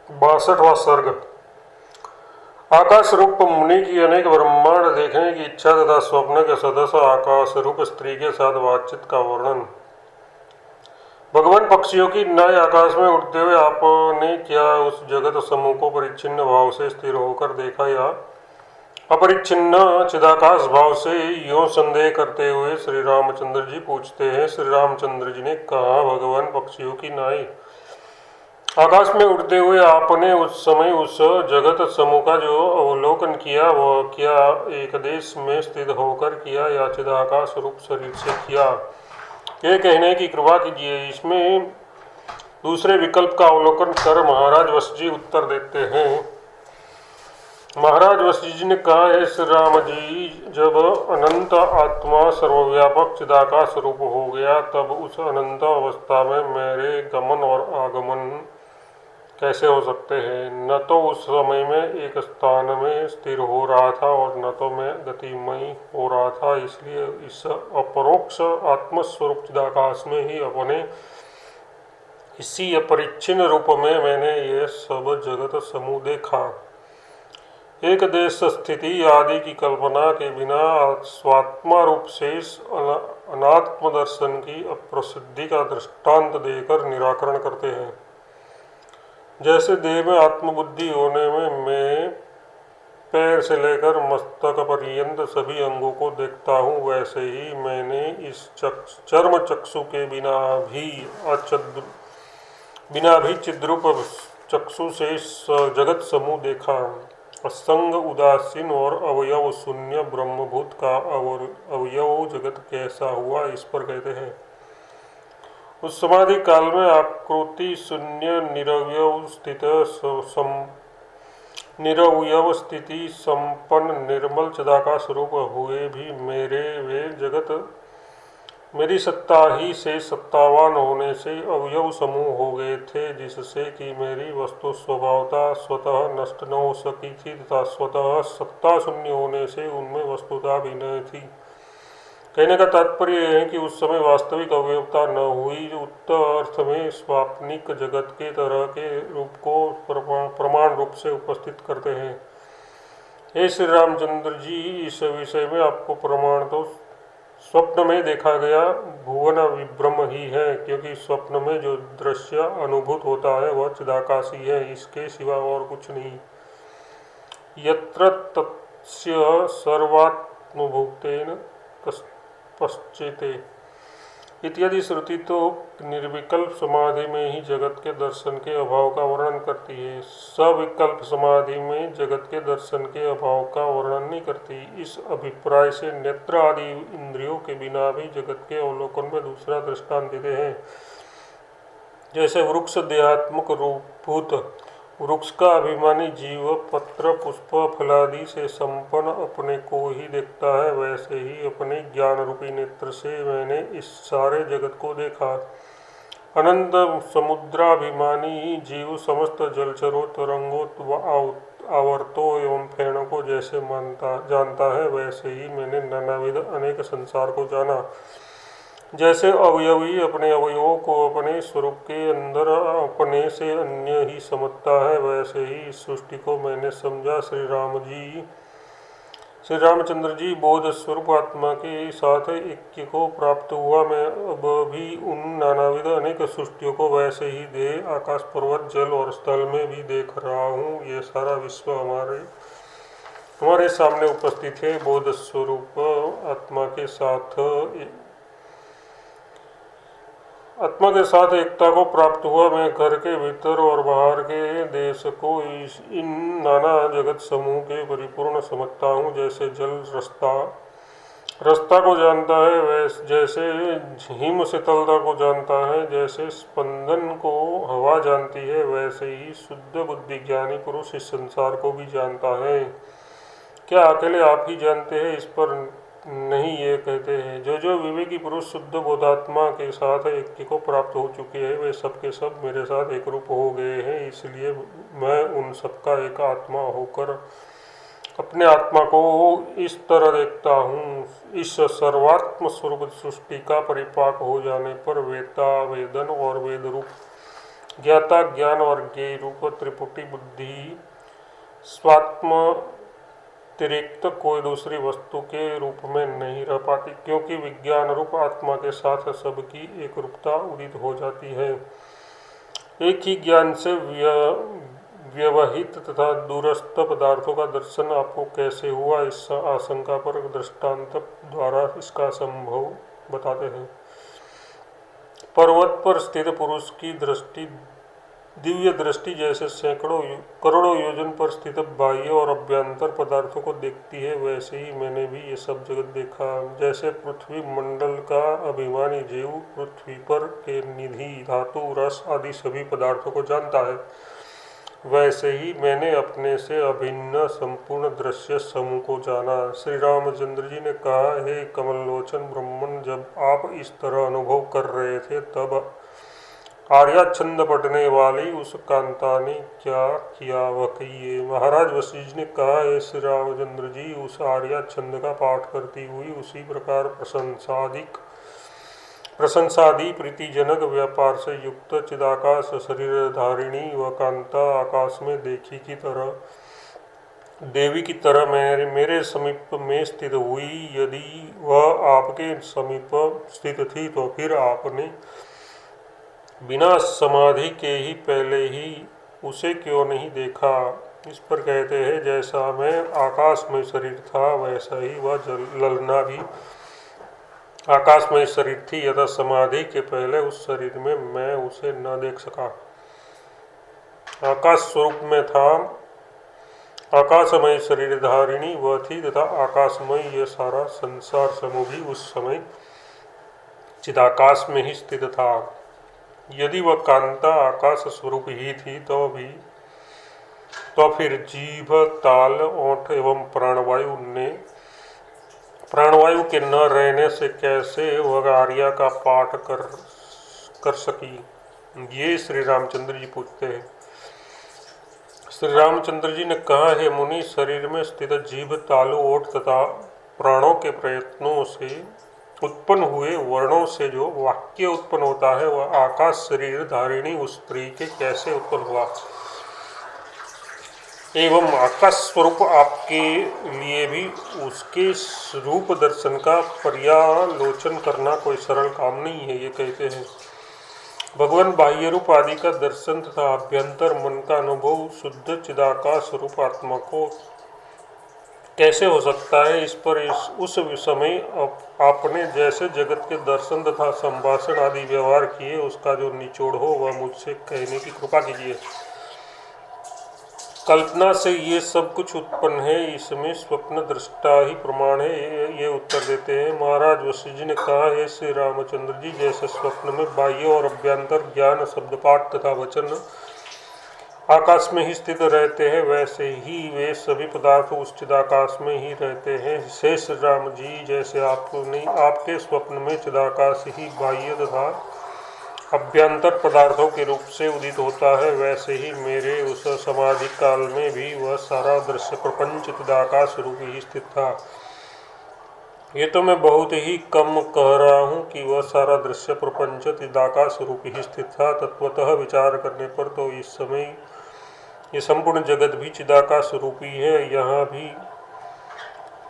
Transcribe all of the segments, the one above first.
62वां सर्ग। आकाश रूप मुनि की अनेक ब्रह्मांड देखने की इच्छा तथा स्वप्न के सदस्य आकाश रूप स्त्री के साथ बातचीत का वर्णन। भगवान पक्षियों की नाई आकाश में उड़ते हुए आपने क्या उस जगत समूह को परिच्छिन्न भाव से स्थिर होकर देखा, या अपरिच्छिन्न चिदाकाश भाव से यूं संदेह करते हुए श्री रामचंद्र जी पूछते हैं। श्री रामचंद्र जी ने कहा, भगवान पक्षियों की नाई आकाश में उड़ते हुए आपने उस समय उस जगत समूह का जो अवलोकन किया, वह क्या एक देश में स्थित होकर किया या चिदाकाश रूप शरीर से किया, ये कहने की कृपा कीजिए। इसमें दूसरे विकल्प का अवलोकन कर महाराज वशिष्ठ जी उत्तर देते हैं। महाराज वशिष्ठ जी ने कहा, हे श्री राम जी, जब अनंत आत्मा सर्वव्यापक चिदाकाश रूप हो गया, तब उस अनंत अवस्था में मेरे गमन और आगमन कैसे हो सकते हैं? न तो उस समय में एक स्थान में स्थिर हो रहा था और न तो मैं गतिमय हो रहा था। इसलिए इस अपरोक्ष आत्मस्वरूप चिदाकाश में ही अपने इसी अपरिच्छिन्न रूप में मैंने ये सब जगत समूह देखा। एक देश स्थिति आदि की कल्पना के बिना स्वात्मा रूप शेष अनात्म दर्शन की अप्रसिद्धि का दृष्टांत देकर निराकरण करते हैं। जैसे देह में आत्मबुद्धि होने में मैं पैर से लेकर मस्तक पर्यंत सभी अंगों को देखता हूँ, वैसे ही मैंने इस चर्म चक्षु के बिना भी चिद्रूप चक्षु से जगत समूह देखा। असंग, उदासीन और अवयव शून्य ब्रह्मभूत का अवयव जगत कैसा हुआ, इस पर कहते हैं। उस समाधि काल में आकृति शून्य निरवयव स्थिति संपन्न निर्मल चिदाकाश रूप हुए भी वे जगत मेरी सत्ता ही से सत्तावान होने से अवयव समूह हो गए थे, जिससे कि मेरी वस्तु स्वभावता स्वतः नष्ट न हो सकी थी तथा स्वतः सत्ता शून्य होने से उनमें वस्तुता भी न थी। कहने का तात्पर्य यह है कि उस समय वास्तविक अवयवता न हुई, जो उत्तर अर्थ में स्वाप्निक जगत के तरह के रूप को प्रमाण रूप से उपस्थित करते हैं। हे श्री रामचंद्र जी, इस विषय में आपको प्रमाण तो स्वप्न में देखा गया भुवन विभ्रम ही है, क्योंकि स्वप्न में जो दृश्य अनुभूत होता है वह चिदाकाशी है, इसके सिवा और कुछ नहीं। यत्र तस्य सर्वात्मभूतेन पश्चेते इत्यादि श्रुति तो निर्विकल्प समाधि में ही जगत के दर्शन के अभाव का वर्णन करती है, सविकल्प समाधि में जगत के दर्शन के अभाव का वर्णन नहीं करती। इस अभिप्राय से नेत्र आदि इंद्रियों के बिना भी जगत के अवलोकन में दूसरा दृष्टांत देते हैं। जैसे वृक्ष देहात्मक रूपभूत वृक्ष का अभिमानी जीव पत्र पुष्प फलादि से संपन्न अपने को ही देखता है, वैसे ही अपने ज्ञान रूपी नेत्र से मैंने इस सारे जगत को देखा। अनंत समुद्राभिमानी जीव समस्त जलचरों, तरंगों, आवर्तों एवं फेणों को जैसे जानता है, वैसे ही मैंने नानाविध अनेक संसार को जाना। जैसे अवयवी अपने अवयवों को अपने स्वरूप के अंदर अपने से अन्य ही समझता है, वैसे ही इस सृष्टि को मैंने समझा। श्री रामचंद्र जी, बोध स्वरूप आत्मा के साथ ऐक्य को प्राप्त हुआ मैं अब भी उन नानाविध अनेक सृष्टियों को वैसे ही देह, आकाश, पर्वत, जल और स्थल में भी देख रहा हूँ। ये सारा विश्व हमारे सामने उपस्थित है। बोध स्वरूप आत्मा के साथ एकता को प्राप्त हुआ मैं घर के भीतर और बाहर के देश को इन नाना जगत समूह के परिपूर्ण समझता हूँ। जैसे जल रास्ता को जानता है, जैसे हिम शीतलता को जानता है, जैसे स्पंदन को हवा जानती है, वैसे ही शुद्ध बुद्धि ज्ञानी पुरुष इस संसार को भी जानता है। क्या अकेले आप ही जानते हैं, इस पर नहीं ये कहते हैं। जो विवेकी पुरुष शुद्ध बोधात्मा के साथ ऐक्य को प्राप्त हो चुके हैं, वे सब के सब मेरे साथ एक रूप हो गए हैं। इसलिए मैं उन सबका एक आत्मा होकर अपने आत्मा को इस तरह देखता हूँ। इस सर्वात्म स्वरूप सृष्टि का परिपाक हो जाने पर वेता, वेदन और वेद रूप ज्ञाता ज्ञान और ज्ञेय रूप त्रिपुटी बुद्धि स्वात्मातिरिक्त कोई दूसरी वस्तु के रूप में नहीं रह पाती, क्योंकि विज्ञान रूप आत्मा के साथ सबकी एक रूपता उदित हो जाती है। एक ही ज्ञान से व्यवहित तथा दूरस्थ पदार्थों का दर्शन आपको कैसे हुआ, इस आशंका पर दृष्टांत द्वारा इसका संभव बताते हैं। पर्वत पर स्थित पुरुष की दृष्टि दिव्य दृष्टि जैसे सैकड़ों करोड़ों योजन पर स्थित बाह्य और अभ्यंतर पदार्थों को देखती है, वैसे ही मैंने भी ये सब जगत देखा। जैसे पृथ्वी मंडल का अभिमानी जीव पृथ्वी पर के निधि धातु रस आदि सभी पदार्थों को जानता है, वैसे ही मैंने अपने से अभिन्न संपूर्ण दृश्य समूह को जाना। श्री रामचंद्र जी ने कहा, हे कमलोचन ब्रह्मन, जब आप इस तरह अनुभव कर रहे थे तब आर्या छंद पढ़ने वाली उस कांता ने क्या किया, वह कहिए। महाराज वशिष्ठ ने कहा, हे श्री रामचंद्र जी, उस आर्या छंद का पाठ करती हुई उसी प्रकार प्रशंसादि प्रीतिजनक व्यापार से युक्त चिदाकाश शरीर धारिणी व कांता आकाश में देवी की तरह मेरे समीप में स्थित हुई। यदि वह आपके समीप स्थित थी तो फिर आपने बिना समाधि के ही पहले ही उसे क्यों नहीं देखा। इस पर कहते हैं, जैसा मैं आकाश में शरीर था वैसा ही वह ललना भी आकाश में शरीर थी, यथा समाधि के पहले उस शरीर में मैं उसे न देख सका। आकाश स्वरूप में था, आकाशमय शरीर धारिणी वह थी तथा आकाशमय यह सारा संसार समूह भी उस समय चिदाकाश में ही स्थित था। यदि वह कांता आकाश स्वरूप ही थी तो फिर जीभ ताल ओंठ एवं प्राणवायु के न रहने से कैसे वह आर्या का पाठ कर सकी, ये श्री रामचंद्र जी पूछते हैं। श्री रामचंद्र जी ने कहा, हे मुनि, शरीर में स्थित जीभ तालु ओठ तथा प्राणों के प्रयत्नों से उत्पन्न हुए वर्णों से जो वाक्य उत्पन्न होता है वह आकाश शरीर धारिणी उस स्त्री के कैसे उत्पन्न हुआ। एवं आकाश स्वरूप आपके लिए भी उसके रूप दर्शन का पर्यालोचन करना कोई सरल काम नहीं है, ये कहते हैं। भगवान बाह्य रूप आदि का दर्शन तथा अभ्यंतर मन का अनुभव शुद्ध चिदाकाश रूप आत्मा को कैसे हो सकता है, इस पर उस समय आपने जैसे जगत के दर्शन तथा संभाषण आदि व्यवहार किए उसका जो निचोड़ हो वह मुझसे कहने की कृपा कीजिए। कल्पना से ये सब कुछ उत्पन्न है, इसमें स्वप्न दृष्टा ही प्रमाण है, ये उत्तर देते हैं। महाराज वशिष्ठ जी ने कहा, हे श्री रामचंद्र जी, जैसे स्वप्न में बाह्य और अभ्यंतर ज्ञान शब्दपाठ तथा वचन आकाश में ही स्थित रहते हैं, वैसे ही वे सभी पदार्थ उस चिदाकाश में ही रहते हैं। शेष राम जी, जैसे आपके स्वप्न में चिदाकाश ही बाह्य तथा अभ्यंतर पदार्थों के रूप से उदित होता है, वैसे ही मेरे उस समाधि काल में भी वह सारा दृश्य प्रपंच चिदाकाश रूप ही स्थित था। ये तो मैं बहुत ही कम कह रहा हूँ कि वह सारा दृश्य प्रपंच चिदाकाश रूप ही स्थित था। तत्वतः विचार करने पर तो इस समय ये संपूर्ण जगत भी चिदाकाश रूपी है। यहाँ भी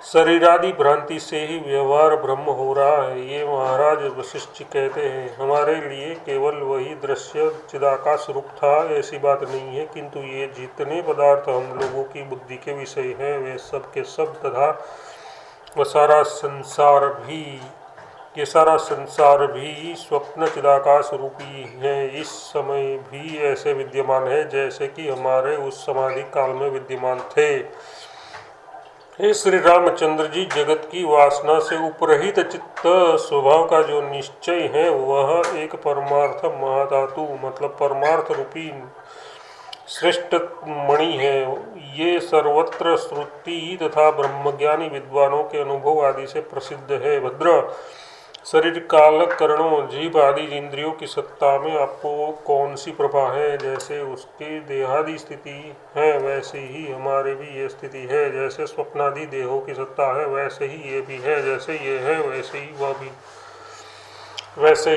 शरीरादि भ्रांति से ही व्यवहार ब्रह्म हो रहा है। ये महाराज वशिष्ठ कहते हैं, हमारे लिए केवल वही दृश्य चिदाकाश रूप था ऐसी बात नहीं है, किंतु ये जितने पदार्थ हम लोगों की बुद्धि के विषय हैं वे सब के सब तथा वह सारा संसार भी स्वप्न चिदाकाश रूपी है। इस समय भी ऐसे विद्यमान है जैसे कि हमारे उस समाधि काल में विद्यमान थे। हे श्री रामचंद्र जी, जगत की वासना से उपरहित चित्त स्वभाव का जो निश्चय है वह एक परमार्थ महाधातु मतलब परमार्थ रूपी श्रेष्ठ मणि है। ये सर्वत्र श्रुति तथा ब्रह्मज्ञानी विद्वानों के अनुभव आदि से प्रसिद्ध है। भद्र, शरीर काल करणों जीभ आदि इंद्रियों की सत्ता में आपको कौन सी प्रभा है। जैसे उसकी देहादि स्थिति है वैसे ही हमारे भी ये स्थिति है। जैसे स्वप्नादि देहों की सत्ता है वैसे ही ये भी है। जैसे ये है वैसे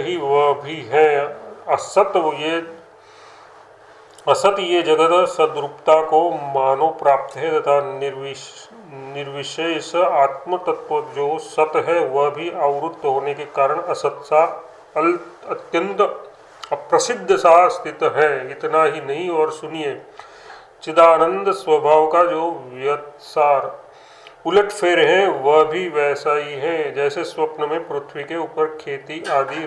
ही वह भी है। असत ये असत ये जगत सद्रूपता को मानो प्राप्त है तथा निर्विशेष आत्म तत्व जो सत है वह भी आवृत्त होने के कारण असत सा अत्यंत अप्रसिद्ध सा स्थित है। इतना ही नहीं और सुनिए, चिदानंद स्वभाव का जो व्यवसार उलटफेर है वह भी वैसा ही है। जैसे स्वप्न में पृथ्वी के ऊपर खेती आदि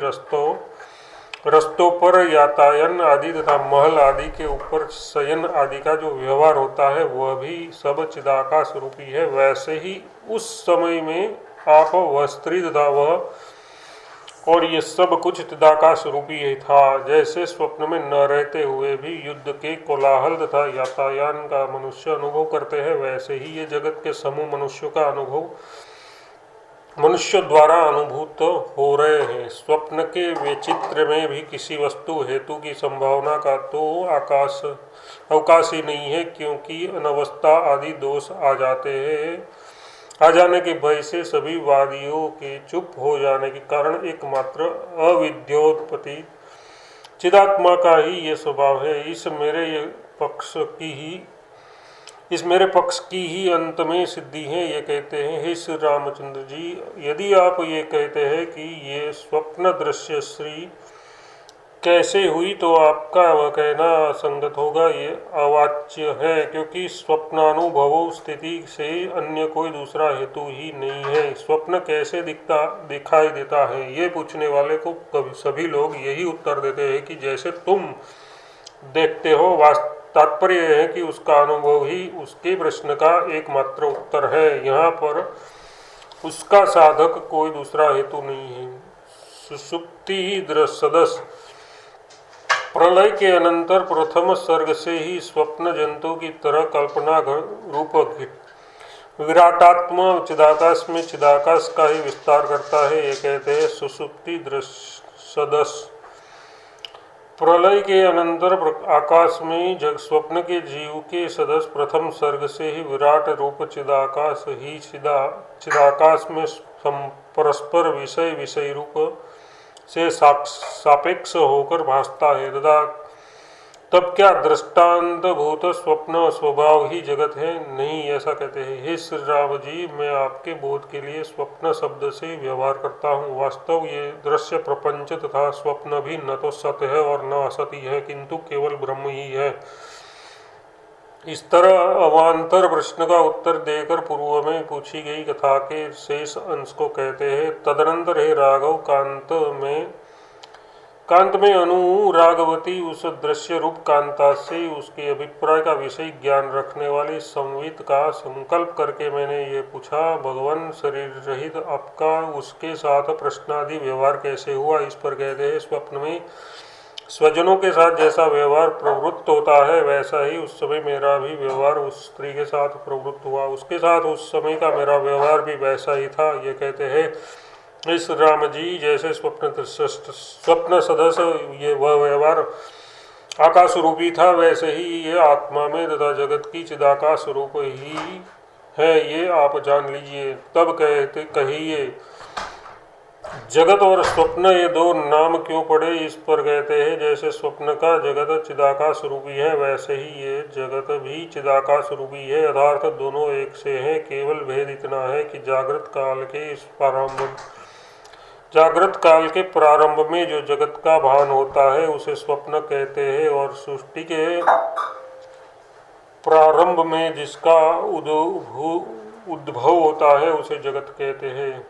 रस्तों पर यातायान आदि तथा महल आदि के ऊपर शयन आदि का जो व्यवहार होता है वह भी सब चिदाकाश रूपी है, वैसे ही उस समय में आप वह स्त्री तथा वह और ये सब कुछ चिदाकाश रूपी ही था। जैसे स्वप्न में न रहते हुए भी युद्ध के कोलाहल तथा यातायान का मनुष्य अनुभव करते हैं, वैसे ही ये जगत के समूह मनुष्यों का अनुभव मनुष्य द्वारा अनुभूत हो रहे हैं। स्वप्न के विचित्र में भी किसी वस्तु हेतु की संभावना का तो अवकाश ही नहीं है, क्योंकि अनवस्था आदि दोष आ जाने के भय से सभी वादियों के चुप हो जाने के कारण एकमात्र अविद्योत्पत्ति चिदात्मा का ही ये स्वभाव है। इस मेरे पक्ष की ही अंत में सिद्धि है। ये कहते हैं, हे श्री रामचंद्र जी, यदि आप ये कहते हैं कि ये स्वप्न दृश्य श्री कैसे हुई तो आपका वह कहना असंगत होगा, ये अवाच्य है, क्योंकि स्वप्नानुभव स्थिति से अन्य कोई दूसरा हेतु ही नहीं है। स्वप्न कैसे दिखाई देता है, ये पूछने वाले को सभी लोग यही उत्तर देते हैं कि जैसे तुम देखते हो। तात्पर्य है कि उसका अनुभव ही उसके प्रश्न का एकमात्र उत्तर है। यहाँ पर उसका साधक कोई दूसरा हेतु नहीं है। सुषुप्ति ही सदस प्रलय के अनंतर प्रथम सर्ग से ही स्वप्न जंतु की तरह कल्पना रूप विराटात्मा चिदाकाश में चिदाकाश का ही विस्तार करता है। ये कहते हैं, सुषुप्ति सदस प्रलय के अनंतर आकाश में जग स्वप्न के जीव के सदस्य प्रथम सर्ग से ही विराट रूप चिदाकाश ही चिदाकाश में परस्पर विषय रूप से सापेक्ष होकर भासता है तथा तब क्या दृष्टांत भूत स्वप्न स्वभाव ही जगत है? नहीं, ऐसा कहते हैं। हे श्री राम जी, मैं आपके बोध के लिए स्वप्न शब्द से व्यवहार करता हूँ। वास्तव ये दृश्य प्रपंच तथा स्वप्न भी न तो सत्य है और न असत ही है, किंतु केवल ब्रह्म ही है। इस तरह अवान्तर प्रश्न का उत्तर देकर पूर्व में पूछी गई कथा के शेष अंश को कहते हैं। तदनंतर हे राघव, कांत में अनुरागवती उस दृश्य रूप कांता से उसके अभिप्राय का विषय ज्ञान रखने वाली संवित का संकल्प करके मैंने ये पूछा, भगवान शरीर रहित आपका उसके साथ प्रश्नादि व्यवहार कैसे हुआ? इस पर कहते हैं, स्वप्न में स्वजनों के साथ जैसा व्यवहार प्रवृत्त होता है वैसा ही उस समय मेरा भी व्यवहार उस स्त्री के साथ प्रवृत्त हुआ। उसके साथ उस समय का मेरा व्यवहार भी वैसा ही था। ये कहते हैं, इस राम जी, जैसे स्वप्न सदस्य ये वह व्यवहार आकाश रूपी था, वैसे ही ये आत्मा में तथा जगत की चिदाकाश रूप ही है, ये आप जान लीजिए। तब कहिए, जगत और स्वप्न ये दो नाम क्यों पड़े? इस पर कहते हैं, जैसे स्वप्न का जगत चिदाकाश रूपी है वैसे ही ये जगत भी चिदाकाश रूपी है, अर्थात दोनों एक से हैं। केवल भेद इतना है कि जागृत काल के प्रारंभ में जो जगत का भान होता है उसे स्वप्न कहते हैं, और सृष्टि के प्रारंभ में जिसका उद्भव होता है उसे जगत कहते हैं।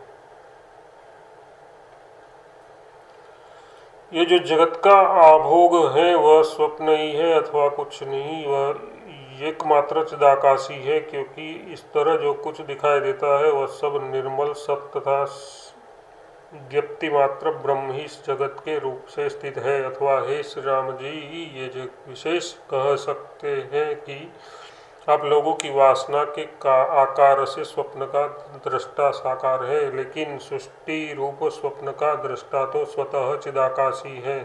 ये जो जगत का आभोग है वह स्वप्न ही है अथवा कुछ नहीं, वह एकमात्र चिदाकाशी है, क्योंकि इस तरह जो कुछ दिखाई देता है वह सब निर्मल सत्य तथा व्यक्ति मात्र ब्रह्म ही इस जगत के रूप से स्थित है। अथवा हे श्री राम जी, ये जो विशेष कह सकते हैं कि आप लोगों की वासना के आकार से स्वप्न का दृष्टा साकार है, लेकिन सृष्टि रूप स्वप्न का दृष्टा तो स्वतः चिदाकाशी है।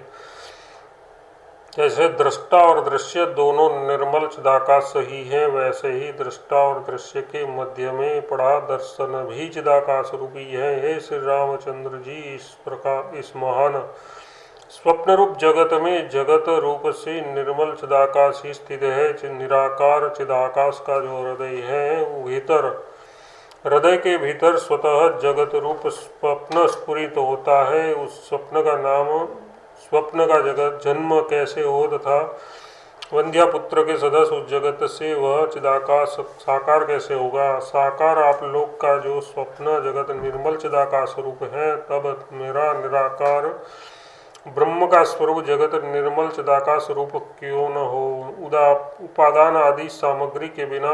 जैसे दृष्टा और दृश्य दोनों निर्मल चिदाकाश ही है, वैसे ही दृष्टा और दृश्य के मध्य में पड़ा दर्शन भी चिदाकाश रूपी है। हे श्री रामचंद्र जी, इस प्रकार इस महान स्वप्न रूप जगत में जगत रूप से निर्मल चिदाकाश ही स्थित है। निराकार चिदाकाश का जो हृदय है वो भीतर, हृदय के भीतर स्वतः जगत रूप स्वप्न स्फुरित होता है। उस स्वप्न का नाम, स्वप्न का जगत जन्म कैसे हो तथा वंध्या पुत्र के सदस्य उस जगत से वह चिदाकाश साकार कैसे होगा। साकार आप लोग का जो स्वप्न जगत निर्मल चिदाकाश रूप है, तब मेरा निराकार ब्रह्म का स्वरूप जगत निर्मल चिदाकाश रूप क्यों न हो। उपादान आदि सामग्री के बिना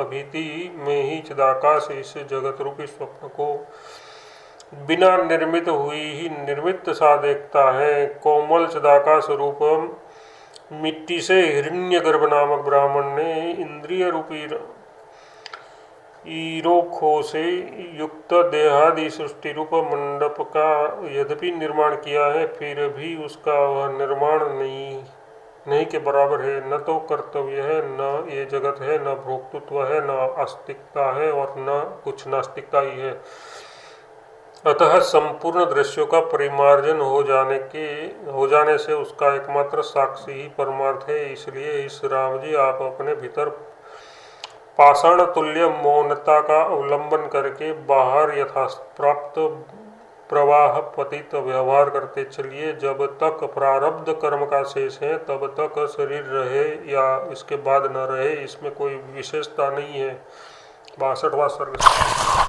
अभीति में ही चिदाकाश इस जगत रूपी स्वप्न को बिना निर्मित हुई ही निर्मित सा देखता है। कोमल चिदाकाश रूप मिट्टी से हिरण्यगर्भ नामक ब्राह्मण ने इंद्रिय रूपी ईरोखो से युक्त देहादि सृष्टि रूप मंडप का यद्यपि निर्माण किया है, फिर भी उसका वह निर्माण नहीं के बराबर है। न तो कर्तव्य है, न ये जगत है, न भोक्तृत्व है, न आस्तिकता है और न कुछ नास्तिकता ही है। अतः संपूर्ण दृश्यों का परिमार्जन हो जाने से उसका एकमात्र साक्षी ही परमार्थ है। इसलिए इस राम जी आप अपने भीतर पाषाण तुल्य मौनता का अवलंबन करके बाहर यथाप्राप्त प्रवाह पतित व्यवहार करते चलिए। जब तक प्रारब्ध कर्म का शेष है तब तक शरीर रहे या इसके बाद न रहे, इसमें कोई विशेषता नहीं है। 62वां सर्ग।